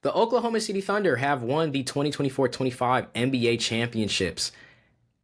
The Oklahoma City Thunder have won the 2024-25 NBA championships,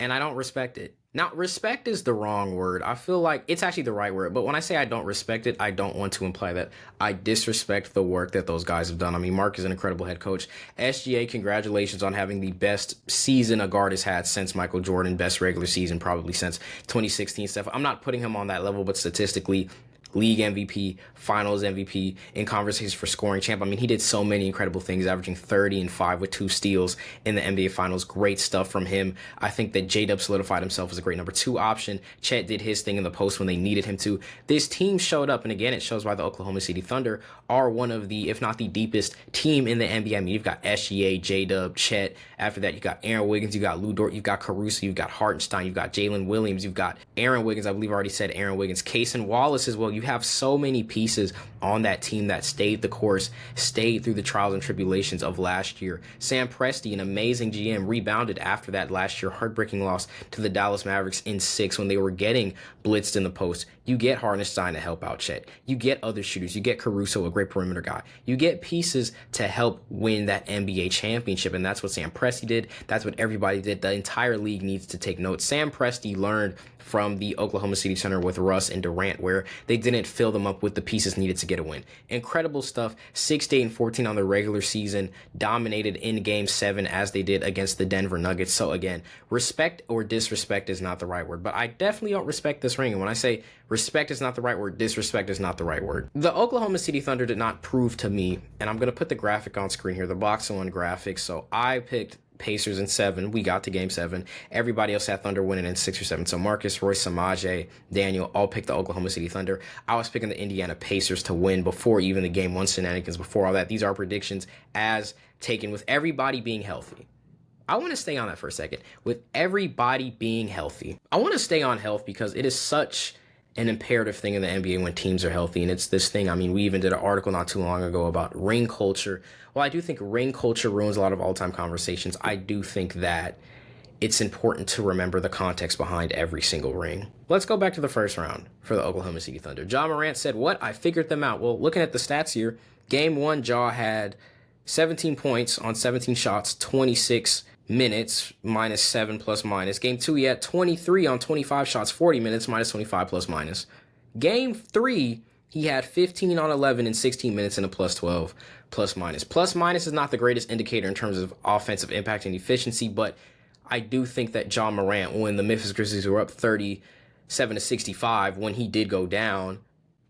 and I don't respect it. Now, respect is the wrong word. I feel like it's actually the right word, but when I say I don't respect it, I don't want to imply that I disrespect the work that those guys have done. I mean, Mark is an incredible head coach. SGA, congratulations on having the best season a guard has had since Michael Jordan, best regular season probably since 2016 stuff. I'm not putting him on that level, but statistically, league MVP, finals MVP, in conversations for scoring champ. I mean, he did so many incredible things, averaging 30 and 5 with 2 steals in the NBA finals. Great stuff from him. I think that J-Dub solidified himself as a great number 2 option. Chet did his thing in the post when they needed him to. This team showed up, and again, it shows why the Oklahoma City Thunder are one of the, if not the deepest team in the NBA. I mean, you've got SGA, J-Dub, Chet. After that, you got Aaron Wiggins, you got Lou Dort, you've got Caruso, you've got Hartenstein, you've got Jalen Williams, you've got Aaron Wiggins. I believe I already said Aaron Wiggins. Case and Wallace as well. You have so many pieces on that team that stayed the course, stayed through the trials and tribulations of last year. Sam Presti, an amazing GM, rebounded after that last year heartbreaking loss to the Dallas Mavericks in 6 when they were getting blitzed in the post. You get Hartenstein to help out Chet. You get other shooters. You get Caruso, a great perimeter guy. You get pieces to help win that NBA championship, and that's what Sam Presti did. That's what everybody did. The entire league needs to take note. Sam Presti learned from the Oklahoma City Thunder with Russ and Durant, where they didn't fill them up with the pieces needed to get a win. Incredible stuff. 6-8-14 on the regular season, dominated in Game 7 as they did against the Denver Nuggets. So again, respect or disrespect is not the right word, but I definitely don't respect this ring. And when I say respect is not the right word, disrespect is not the right word. The Oklahoma City Thunder did not prove to me, and I'm going to put the graphic on screen here, the BoxInOne graphic. So I picked Pacers in 7. We got to Game 7. Everybody else had Thunder winning in 6 or 7. So Marcus, Rois, Samajai, Daniel all picked the Oklahoma City Thunder. I was picking the Indiana Pacers to win before even the Game 1 shenanigans, before all that. These are predictions as taken with everybody being healthy. I want to stay on that for a second. With everybody being healthy, I want to stay on health because it is such an imperative thing in the NBA when teams are healthy. And it's this thing, I mean, we even did an article not too long ago about ring culture. Well, I do think ring culture ruins a lot of all-time conversations. I do think that it's important to remember the context behind every single ring. Let's go back to the first round for the Oklahoma City Thunder. Ja Morant said, "What? I figured them out." Well, looking at the stats here, Game 1, Ja had 17 points on 17 shots, 26 minutes, minus 7 plus minus. Game 2, he had 23 on 25 shots, 40 minutes, minus 25 plus minus. Game 3, he had 15 on 11 in 16 minutes and a plus 12 plus minus. Plus minus is not the greatest indicator in terms of offensive impact and efficiency, but I do think that Ja Morant, when the Memphis Grizzlies were up 37-65, when he did go down,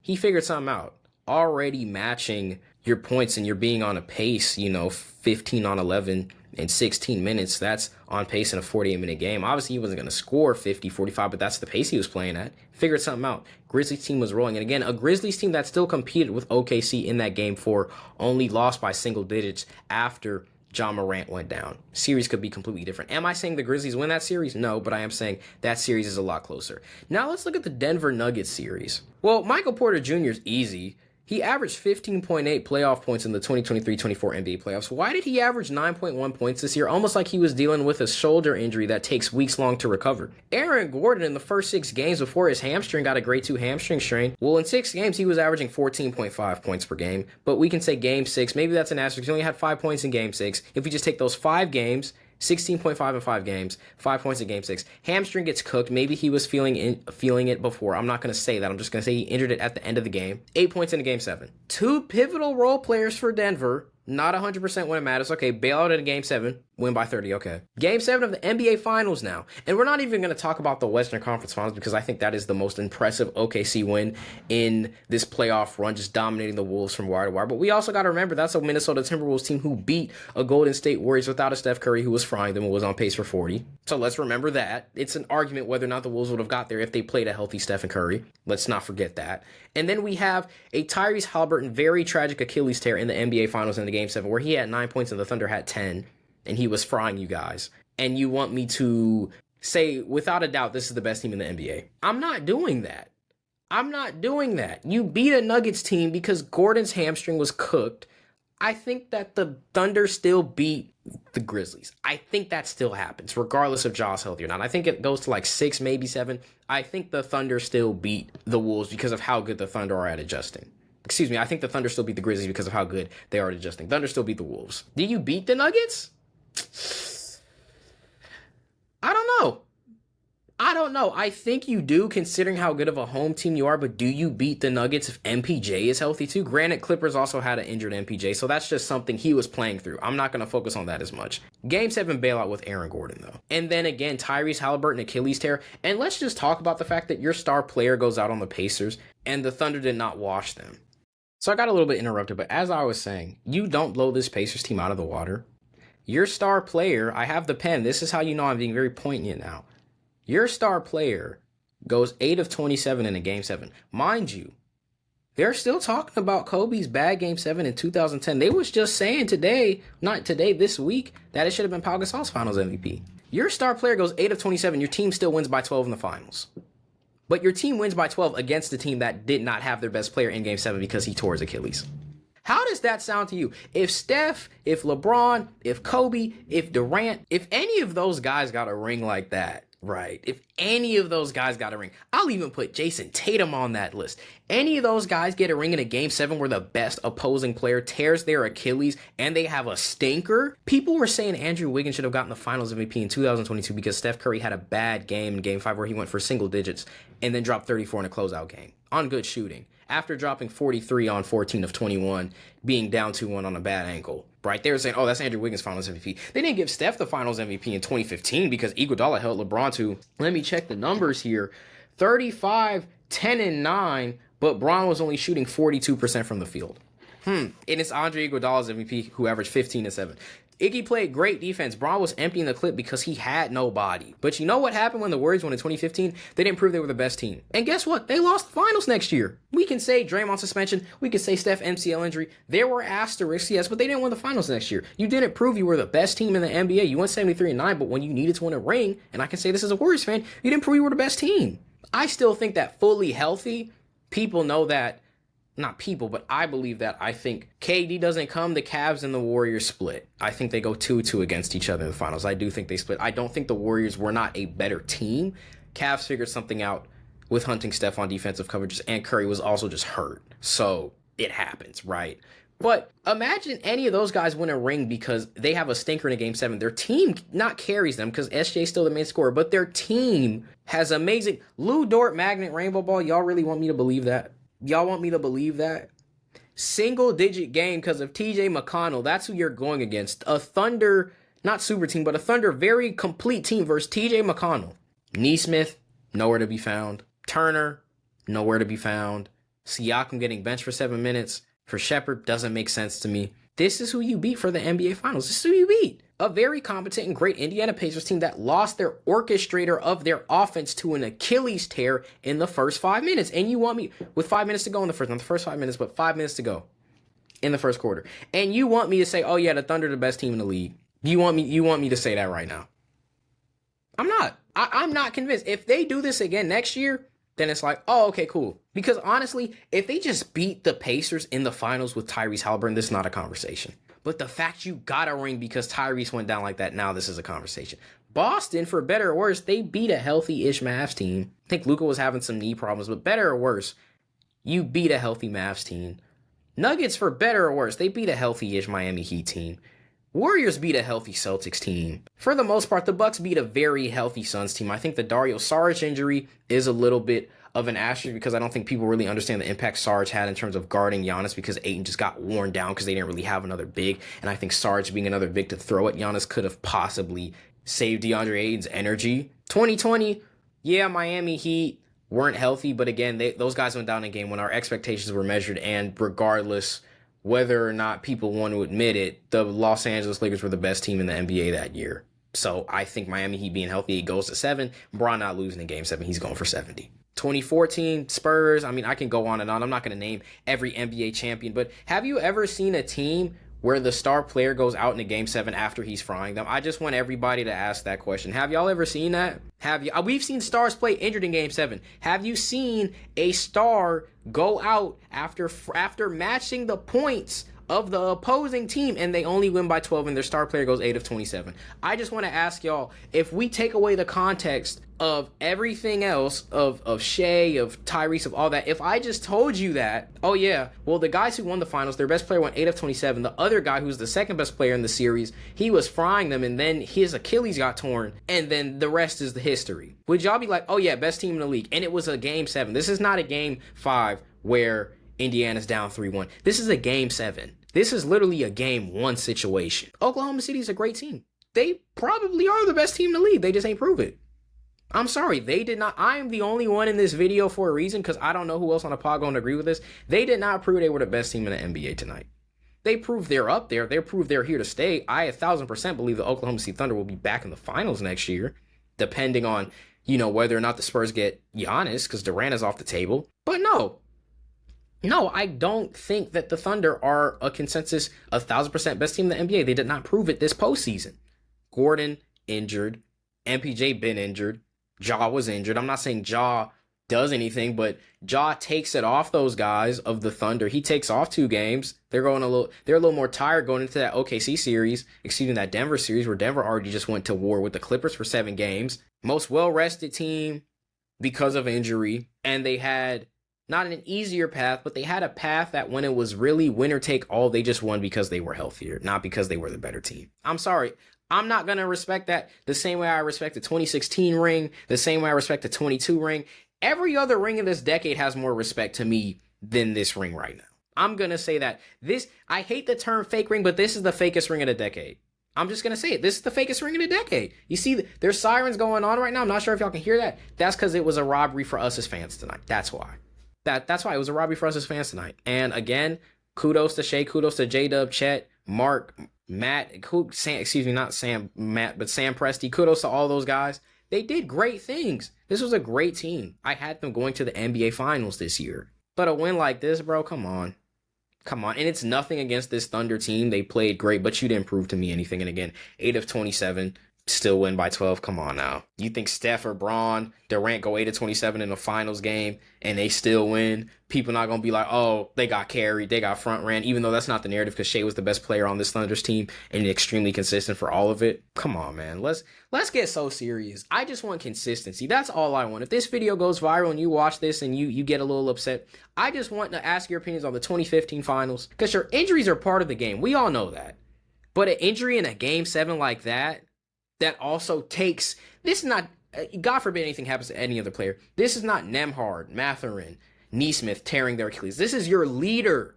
he figured something out. Already matching your points and you're being on a pace, 15 on 11 in 16 minutes, that's on pace in a 48-minute game. Obviously, he wasn't going to score 50, 45, but that's the pace he was playing at. Figured something out. Grizzlies team was rolling. And again, a Grizzlies team that still competed with OKC in that Game 4, only lost by single digits after Ja Morant went down. Series could be completely different. Am I saying the Grizzlies win that series? No, but I am saying that series is a lot closer. Now let's look at the Denver Nuggets series. Well, Michael Porter Jr. is easy. He averaged 15.8 playoff points in the 2023-24 NBA playoffs. Why did he average 9.1 points this year? Almost like he was dealing with a shoulder injury that takes weeks long to recover. Aaron Gordon in the first 6 games before his hamstring got a grade 2 hamstring strain. Well, in 6 games, he was averaging 14.5 points per game. But we can say Game 6, maybe that's an asterisk. He only had 5 points in Game 6. If we just take those 5 games, 16.5 in 5 games, 5 points in Game 6. Hamstring gets cooked. Maybe he was feeling it before. I'm not going to say that. I'm just going to say he injured it at the end of the game. 8 points in Game 7. 2 pivotal role players for Denver. Not 100% when it matters. Okay, bail out in Game 7. Win by 30. Okay. Game 7 of the NBA Finals now. And we're not even going to talk about the Western Conference Finals because I think that is the most impressive OKC win in this playoff run, just dominating the Wolves from wire to wire. But we also got to remember that's a Minnesota Timberwolves team who beat a Golden State Warriors without a Steph Curry who was frying them and was on pace for 40. So let's remember that. It's an argument whether or not the Wolves would have got there if they played a healthy Steph and Curry. Let's not forget that. And then we have a Tyrese Halliburton very tragic Achilles tear in the NBA Finals in the Game 7 where he had 9 points and the Thunder had 10. And he was frying you guys. And you want me to say, without a doubt, this is the best team in the NBA. I'm not doing that. I'm not doing that. You beat a Nuggets team because Gordon's hamstring was cooked. I think that the Thunder still beat the Grizzlies. I think that still happens, regardless of Ja's healthy or not. I think it goes to like 6, maybe 7. I think the Thunder still beat the Wolves because of how good the Thunder are at adjusting. Excuse me, I think the Thunder still beat the Grizzlies because of how good they are at adjusting. Thunder still beat the Wolves. Do you beat the Nuggets? I don't know. I think you do, considering how good of a home team you are, but do you beat the Nuggets if MPJ is healthy too? Granted, Clippers also had an injured MPJ, so that's just something he was playing through. I'm not going to focus on that as much. Game 7 bailout with Aaron Gordon, though. And then again, Tyrese Halliburton, Achilles tear. And let's just talk about the fact that your star player goes out on the Pacers, and the Thunder did not wash them. So I got a little bit interrupted, but as I was saying, you don't blow this Pacers team out of the water. Your star player, I have the pen. This is how you know I'm being very poignant now. Your star player goes 8 of 27 in a Game 7. Mind you, they're still talking about Kobe's bad Game 7 in 2010. They was just saying this week, that it should have been Pau Gasol's Finals MVP. Your star player goes 8 of 27. Your team still wins by 12 in the Finals. But your team wins by 12 against the team that did not have their best player in Game 7 because he tore his Achilles. How does that sound to you? If Steph, if LeBron, if Kobe, if Durant, if any of those guys got a ring like that, right? If any of those guys got a ring, I'll even put Jason Tatum on that list. Any of those guys get a ring in a Game 7 where the best opposing player tears their Achilles and they have a stinker. People were saying Andrew Wiggins should have gotten the Finals MVP in 2022 because Steph Curry had a bad game in Game 5 where he went for single digits and then dropped 34 in a closeout game on good shooting after dropping 43 on 14 of 21, being down 2-1 on a bad ankle. Right? They were saying, oh, that's Andrew Wiggins' Finals MVP. They didn't give Steph the Finals MVP in 2015 because Iguodala held LeBron to, let me check the numbers here, 35, 10, and 9, but Bron was only shooting 42% from the field. And it's Andre Iguodala's MVP, who averaged 15 and 7. Iggy played great defense. Bron was emptying the clip because he had nobody. But you know what happened when the Warriors won in 2015? They didn't prove they were the best team. And guess what? They lost the Finals next year. We can say Draymond suspension. We can say Steph MCL injury. There were asterisks, yes, but they didn't win the Finals next year. You didn't prove you were the best team in the NBA. You went 73-9, but when you needed to win a ring, and I can say this as a Warriors fan, you didn't prove you were the best team. I still think that fully healthy, people know that. Not people, but I believe that. I think KD doesn't come, the Cavs and the Warriors split. I think they go 2-2 against each other in the Finals. I do think they split. I don't think the Warriors were not a better team. Cavs figured something out with hunting Steph on defensive coverages, and Curry was also just hurt. So it happens, right? But imagine any of those guys win a ring because they have a stinker in a Game 7. Their team not carries them because SJ's still the main scorer, but their team has amazing... Lou Dort, Magnet, Rainbow Ball, y'all really want me to believe that? Y'all want me to believe that? Single-digit game because of TJ McConnell. That's who you're going against. A Thunder, not super team, but a Thunder very complete team versus TJ McConnell. Neesmith, nowhere to be found. Turner, nowhere to be found. Siakam getting benched for 7 minutes. For Shepherd, doesn't make sense to me. This is who you beat for the NBA Finals. This is who you beat. A very competent and great Indiana Pacers team that lost their orchestrator of their offense to an Achilles tear in the first 5 minutes. And you want me, with 5 minutes to go in the first, not the first 5 minutes, but 5 minutes to go in the first quarter. And you want me to say, oh yeah, the Thunder are the best team in the league. You want me to say that right now? I'm not. I'm not convinced. If they do this again next year, then it's like, oh, okay, cool. Because honestly, if they just beat the Pacers in the Finals with Tyrese Halliburton, this is not a conversation. But the fact you got a ring because Tyrese went down like that, now this is a conversation. Boston, for better or worse, they beat a healthy-ish Mavs team. I think Luka was having some knee problems, but better or worse, you beat a healthy Mavs team. Nuggets, for better or worse, they beat a healthy-ish Miami Heat team. Warriors beat a healthy Celtics team. For the most part, the Bucks beat a very healthy Suns team. I think the Dario Saric injury is a little bit of an asterisk because I don't think people really understand the impact Saric had in terms of guarding Giannis because Ayton just got worn down because they didn't really have another big. And I think Saric being another big to throw at Giannis could have possibly saved DeAndre Ayton's energy. 2020, yeah, Miami Heat weren't healthy, but again, those guys went down in a game when our expectations were measured, and regardless whether or not people want to admit it, the Los Angeles Lakers were the best team in the NBA that year. So I think Miami Heat being healthy, it goes to 7. Bron not losing in Game 7, he's going for 70. 2014 Spurs, I mean, I can go on and on. I'm not going to name every NBA champion, but have you ever seen a team where the star player goes out in a Game 7 after he's frying them? I just want everybody to ask that question. Have y'all ever seen that? We've seen stars play injured in Game 7. Have you seen a star go out after matching the points of the opposing team, and they only win by 12, and their star player goes 8 of 27. I just want to ask y'all, if we take away the context of everything else, of Shea, of Tyrese, of all that, if I just told you that, oh yeah, well, the guys who won the finals, their best player went 8 of 27. The other guy, who's the second best player in the series, he was frying them, and then his Achilles got torn, and then the rest is the history. Would y'all be like, oh yeah, best team in the league? And it was a game 7. This is not a game 5 where Indiana's down 3-1. This is a game 7. This is literally a game 1 situation. Oklahoma City is a great team. They probably are the best team in the league. They just ain't prove it. I'm sorry, they did not. I am the only one in this video for a reason, because I don't know who else on the pod going to agree with this. They did not prove they were the best team in the NBA tonight. They proved they're up there. They proved they're here to stay. I 1,000% believe the Oklahoma City Thunder will be back in the finals next year, depending on, whether or not the Spurs get Giannis, because Durant is off the table. But no, I don't think that the Thunder are a consensus 1,000% best team in the NBA. They did not prove it this postseason. Gordon injured. MPJ been injured. Ja was injured. I'm not saying Ja does anything, but Ja takes it off those guys of the Thunder. He takes off 2 games. They're a little more tired going into that OKC series, that Denver series, where Denver already just went to war with the Clippers for 7 games. Most well-rested team because of injury, and they had not an easier path, but they had a path that when it was really winner take all, they just won because they were healthier, not because they were the better team. I'm sorry. I'm not going to respect that the same way I respect the 2016 ring, the same way I respect the 22 ring. Every other ring in this decade has more respect to me than this ring right now. I'm going to say that. I hate the term fake ring, but this is the fakest ring of the decade. I'm just going to say it. This is the fakest ring of the decade. You see, there's sirens going on right now. I'm not sure if y'all can hear that. That's because it was a robbery for us as fans tonight. That's why. That's why it was a robbery for us as fans tonight. And again, kudos to Shea, kudos to J-Dub, Chet, Mark, Matt, not Sam, Matt, but Sam Presti. Kudos to all those guys. They did great things. This was a great team. I had them going to the NBA Finals this year. But a win like this, bro, come on. And it's nothing against this Thunder team. They played great, but you didn't prove to me anything. And again, 8 of 27. Still win by 12. Come on now. You think Steph or Braun, Durant go 8 of 27 in a finals game and they still win? People not going to be like, oh, they got carried, they got front ran, even though that's not the narrative, because Shea was the best player on this Thunder's team and extremely consistent for all of it. Come on, man. Let's get so serious. I just want consistency. That's all I want. If this video goes viral and you watch this and you get a little upset, I just want to ask your opinions on the 2015 finals, because your injuries are part of the game. We all know that. But an injury in a game 7 like that also takes, this is not, God forbid anything happens to any other player. This is not Nembhard, Mathurin, Nesmith tearing their Achilles. This is your leader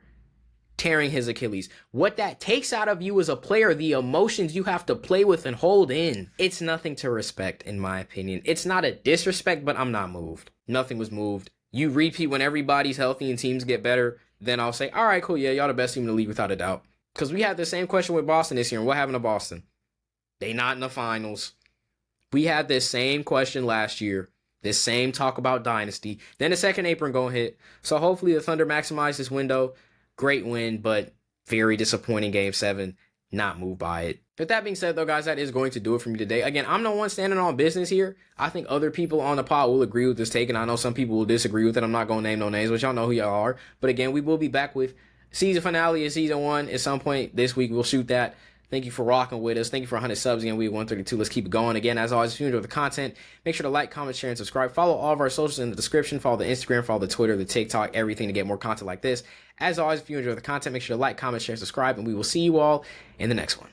tearing his Achilles. What that takes out of you as a player, the emotions you have to play with and hold in, it's nothing to respect, in my opinion. It's not a disrespect, but I'm not moved. Nothing was moved. You repeat when everybody's healthy and teams get better, then I'll say, all right, cool, yeah, y'all the best team in the league without a doubt. Because we had the same question with Boston this year, and what happened to Boston? They not in the finals. We had this same question last year. This same talk about dynasty. Then the second apron gonna hit. So hopefully the Thunder maximize this window. Great win, but very disappointing game 7. Not moved by it. With that being said, though, guys, that is going to do it for me today. Again, I'm the one standing on business here. I think other people on the pod will agree with this take, and I know some people will disagree with it. I'm not going to name no names, but y'all know who y'all are. But again, we will be back with season finale of season 1 at some point this week. We'll shoot that. Thank you for rocking with us. Thank you for 100 subs again. We 132. Let's keep it going. Again, as always, if you enjoy the content, make sure to like, comment, share, and subscribe. Follow all of our socials in the description. Follow the Instagram, follow the Twitter, the TikTok, everything to get more content like this. As always, if you enjoy the content, make sure to like, comment, share, subscribe, and we will see you all in the next one.